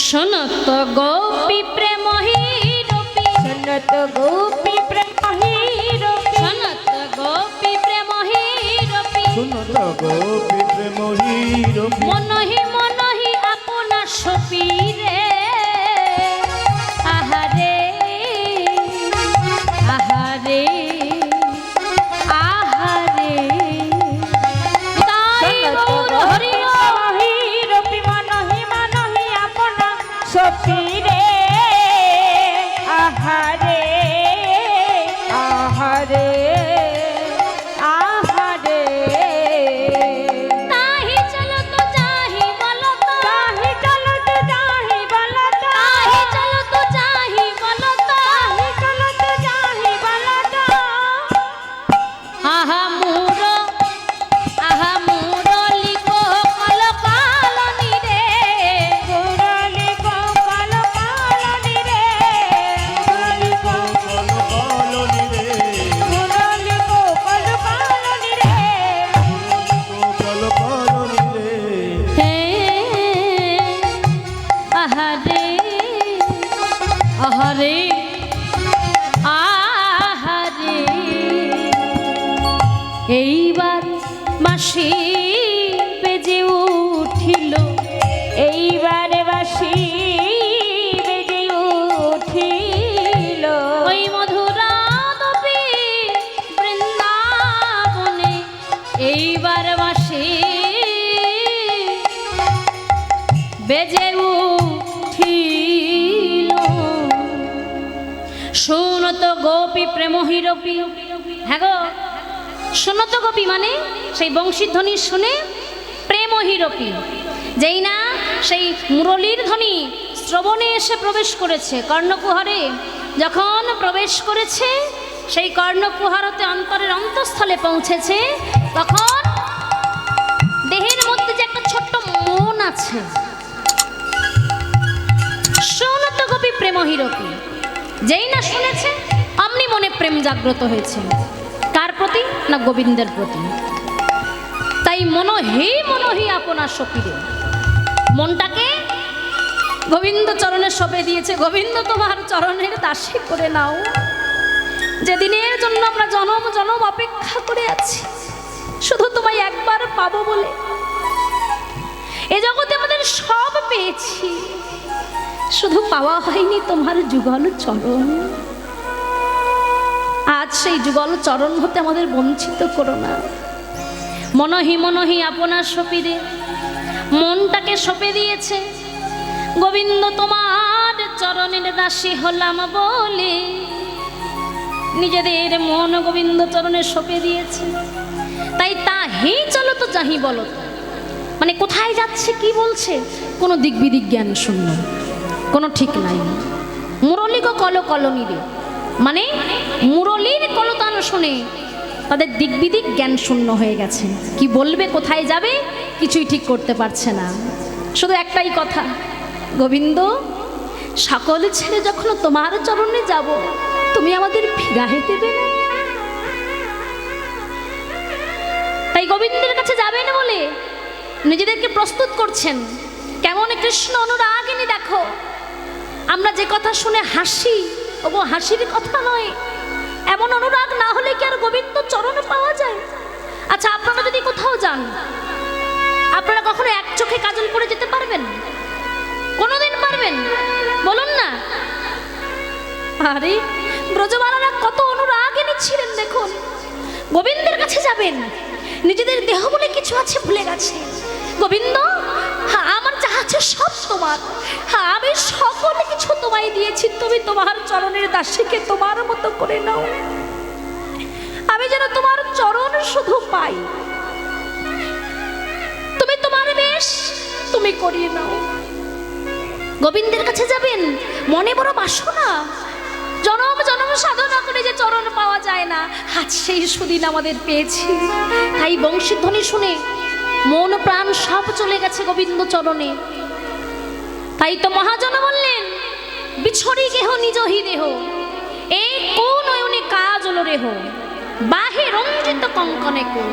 শোনত গোপী প্রেম হিরপি, সনত গোপী প্রেম হিরপি, শোনত গোপী প্রেম হিরপি, শুনত গোপী প্রেম হিরপি, মনহি মনহি আপনা সপি রে। আহারে আহারে আহারে, তাই গৌর হরি হিরপি, মনহি মনহি আপনা সপি রে। আহারে আহারে আহারে, তাহি চলো তো যাহি বলো তো, তাহি চলো তো যাহি বলো তো, তাহি চলো তো যাহি বলো তো, তাহি চলো তো যাহি বলো তো। আহা মুরলি কল কালনি রে, মুরলি গোপাল কালনি রে, মুরলি কল কলনি রে, মুরলি গোপাল কালনি রে। কল কলনি রে। হে আহারে আহারে আহারে, এইবার মাসি বেজে উঠিল, এইবার বাঁশি বেজে উঠিল, ওই মধুরা দপি বৃন্দাবনে, এইবার মাসি বেজে উঠিল। শুনত গোপী প্রেম হিরপি, হ্যাঁ গো, শুনত গোপী মানে সেই বংশীধ্বনি শুনে প্রেম হিরপি, যেই না সেই মুরলীর ধ্বনি শ্রবণে এসে প্রবেশ করেছে কর্ণকুহরে, যখন প্রবেশ করেছে সেই কর্ণকুহরতে অন্তরের অন্তঃস্থলে পৌঁছেছে, তখন দেহের মধ্যে যে একটা ছোট্ট মন আছে, শুনত গোপী প্রেম হিরপি, যেই না শুনেছে অমনি মনে প্রেম জাগ্রত হয়েছে। কার প্রতি? না গোবিন্দের প্রতি। তাই মনহি আপনার সপিরে, মনটাকে গোবিন্দ চরণে সঁপে দিয়েছে। গোবিন্দ তোমার চরণের দাসী করে নাও, যেদিনের জন্য আমরা জনম জনম অপেক্ষা করে আছি, শুধু তোমায় একবার পাবো বলে। এ জগতে আমাদের সব পেয়েছি, শুধু পাওয়া হয়নি তোমার যুগল চরণ। আজ সেই যুগল চরণ হতে আমাদের বঞ্চিত করো না। মনহি আপনার সপিরে, মনটাকে সঁপে দিয়েছে। গোবিন্দ তোমার চরণের দাসী হলাম বলে নিজেদের মন গোবিন্দ চরণে সঁপে দিয়েছে। তাই তাহি চলো তো যাহি বলো তো, মানে কোথায় যাচ্ছে কি বলছে কোনো দিক বিদিক জ্ঞান শূন্য, কোনো ঠিক নাই। মুরলী গো কল কলনি রে, মানে মুরলীর কলতান শুনে তাদের দিক বিদিক জ্ঞান শূন্য হয়ে গেছে। কি বলবে, কোথায় যাবে কিছুই ঠিক করতে পারছে না। শুধু একটাই কথা, গোবিন্দ সকল ছেড়ে যখন তোমার চরণে যাব, তুমি আমাদের ফিরাহে দেবে না। তাই গোবিন্দের কাছে যাবেন বলে নিজেদেরকে প্রস্তুত করছেন। কেমন কৃষ্ণ অনুরাগিনী দেখো, আমরা যে কথা শুনে হাসি, ওগো হাসির কথা নয়। এমন অনুরাগ না হলে কি আর গোবিন্দ চরণ পাওয়া যায়? আচ্ছা, আপনারা যদি কোথাও যান, আপনারা কখনো এক চোখে কাজল পরে যেতে পারবেন? কোনোদিন পারবেন? বলুন না। আরে ব্রজবালারা কত অনুরাগিনী ছিলেন দেখুন। গোবিন্দের কাছে যাবেন, নিজেদের দেহ বলে কিছু আছে ভুলে গেছে। গোবিন্দ, হ্যাঁ আমার যা আছে সব তোমার, হ্যাঁ আমি সকল কিছু তোমায় দিয়েছি, তুমি তোমার চরণের দাসীকে তোমার মতো করে নাও। আমি যেন তোমার চরণ শুধু পাই, তুমি তোমার বেশ তুমি করিয়ে নাও। গোবিন্দের কাছে যাবেন, মনে বড় বাসনা, জনম জনম সাধনা করে যে চরণ পাওয়া যায় না, আজ সেই সুদিন আমাদের পেয়েছি। তাই বংশীধ্বনি শুনে মন প্রাণ সব চলে গেছে গোবিন্দ চরণে। তাই তো মহাজন বললেন, বিছড়ি গেহ নিজ হি দেহ, এই কোন নয়নে কাজল রেহ, বাহে রঞ্জিত কঙ্কনে কো,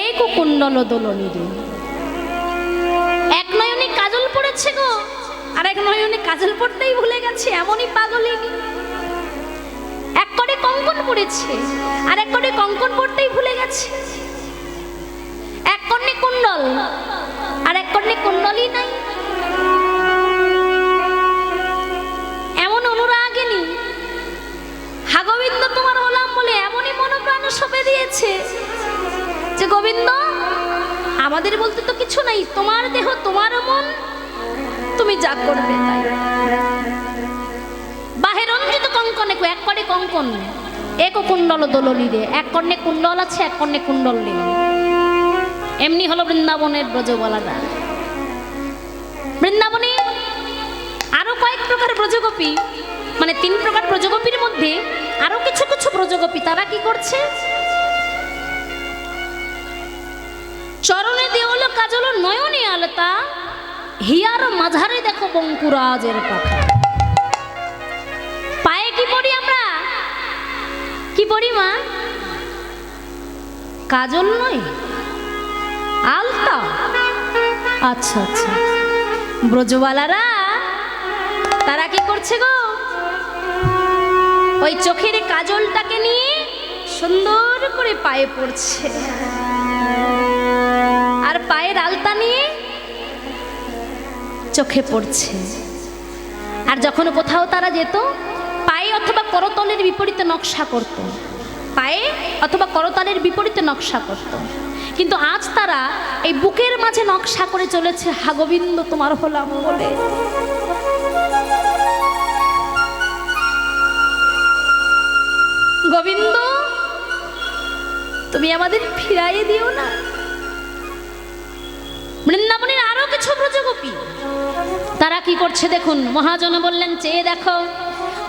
এই কো কুণ্ডল দোলনি রে। এক নয়নে কাজল পড়েছে গো, আর এক নয়নে কাজল পড়তেই ভুলে গেছে, এমনই পাগলিনী। এক করে কঙ্কন পড়েছে, আর এক করে কঙ্কন পড়তেই ভুলে গেছে। এক কর্ণে কুণ্ডল, আর এক কর্ণে কুণ্ডলই নাই। এমন অনুরাগিনী, হা গোবিন্দ তোমার হলাম বলে এমনই মনোপ্রাণ সঁপে দিয়েছে যে গোবিন্দ আমাদের বলতে তো কিছু নাই, তোমার দেহ তোমার মন, তুমি যা করবে তাই। বাহে রঞ্জিত কঙ্কনে কো, এক করে কঙ্কন, এক কুণ্ডল দোলনি রে। এক কর্ণে কুণ্ডল আছে, এক কর্ণে কুণ্ডল নেই। এমনি হলো বৃন্দাবনের ব্রজবালারা। বৃন্দাবনে আরো কয়েক প্রকার ব্রজগোপী, মানে 3 প্রকার ব্রজগোপীর মধ্যে আরো কিছু কিছু ব্রজগোপী, তারা কি করছে? চরণে দেওয়াল কাজল নয়নে আলতা, হিয়ার মাঝারে দেখো বঙ্কুরাজের পাখা। পায়ে কি পড়ি আমরা? কি পড়ি মা? কাজল নয়, আলতা। আচ্ছা আচ্ছা, ব্রজবালারা তারা কি করছে গো? ওই চোখের কাজলটাকে নিয়ে সুন্দর করে পায়ে পড়ছে, আর পায়ের আলতা নিয়ে চোখে পড়ছে। আর যখন কোথাও তারা যেত, পায়ে অথবা করতলের বিপরীতে নকশা করত, পায়ে অথবা করতলের বিপরীতে নকশা করত। কিন্তু আজ তারা এই বুকের মাঝে নকশা করে চলেছে, হা গোবিন্দ তোমার হলাম বলে। গোবিন্দ তুমি আমাদের ফিরাইয়ে দিও না। বৃন্দাবনের আরো কিছু ব্রজগোপী, তারা কি করছে দেখুন। মহাজন বললেন, চেয়ে দেখো,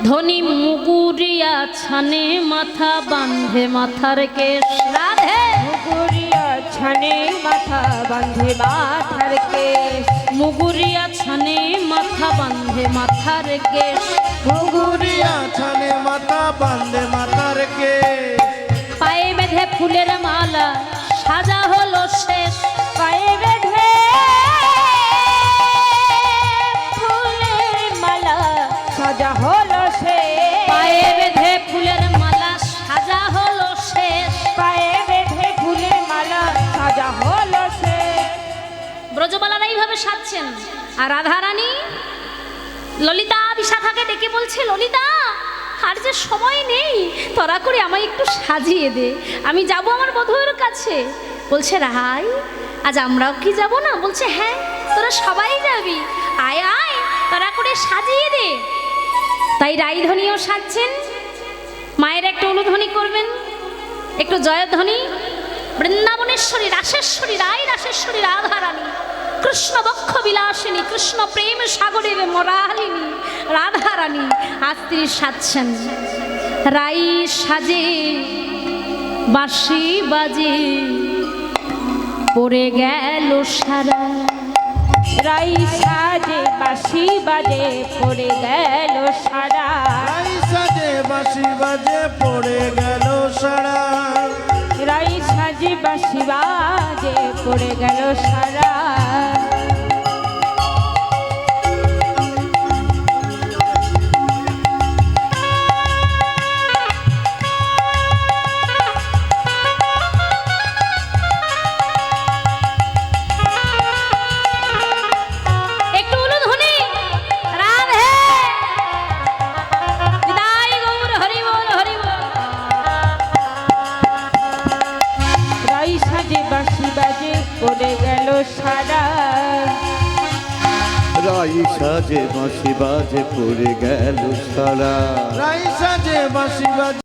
ধনী মুগুরিয়া ছানে মাথা বাঁধে মাথার কেশ। রাধে মুগুরিয়া ছানে মাথা বাঁধে মাথার কেশ, মুগুরিয়া ছানে মাথা বাঁধে মাথার কেশ, মুগুরিয়া ছানে মাথা বাঁধে মাথার কেশ, পায়ে বেঁধে ফুলের মালা সাজা হলো শেষ। পায়ে বেঁধে ফুলের মালা সাজা হলো শেষ, পায়ে বেঁধে ফুলের মালা সাজা হলো শেষ। পায়ে বেঁধে ফুলের মালা সাজা হলো শেষ। ব্রজবালারা এইভাবে সাজছেন, আর রাধারানী ললিতা বিশাখাকে ডেকে বলছে, ললিতা আর যে সময় নেই, তোরা করে আমায় একটু সাজিয়ে দে, আমি যাব আমার বধূর কাছে। বলছে, রাই আজ আমরাও কি যাব না? বলছে, হ্যাঁ তোরা সবাই যাবি, আয় আয় তোরা করে সাজিয়ে দে। তাই রাইধ্বনিও সাজছেন, মায়ের একটা অনুধ্বনি করবেন, একটু জয়ধ্বনি। বৃন্দাবনেশ্বরী রাসেশ্বরী রায় রাসেশ্বরী রাধারানী, কৃষ্ণ বক্ষ বিলাসিনী, কৃষ্ণ প্রেম সাগরের মরালিনী রাধারানী আস্ত্রী সাজছেন। রাই সাজে বাঁশি বাজে পড়ে গেল সারা, রাই সাজে বাঁশি বাজে পড়ে গেল সারা, রাই সাজে বাঁশি বাজে পড়ে গেল সারা, রাই সাজে বাঁশি বাজে পড়ে গেল সারা। সারা রাই সাজে বাঁশি বাজে পড়ে গেল সারা রাই সাজে বাঁশি বাজে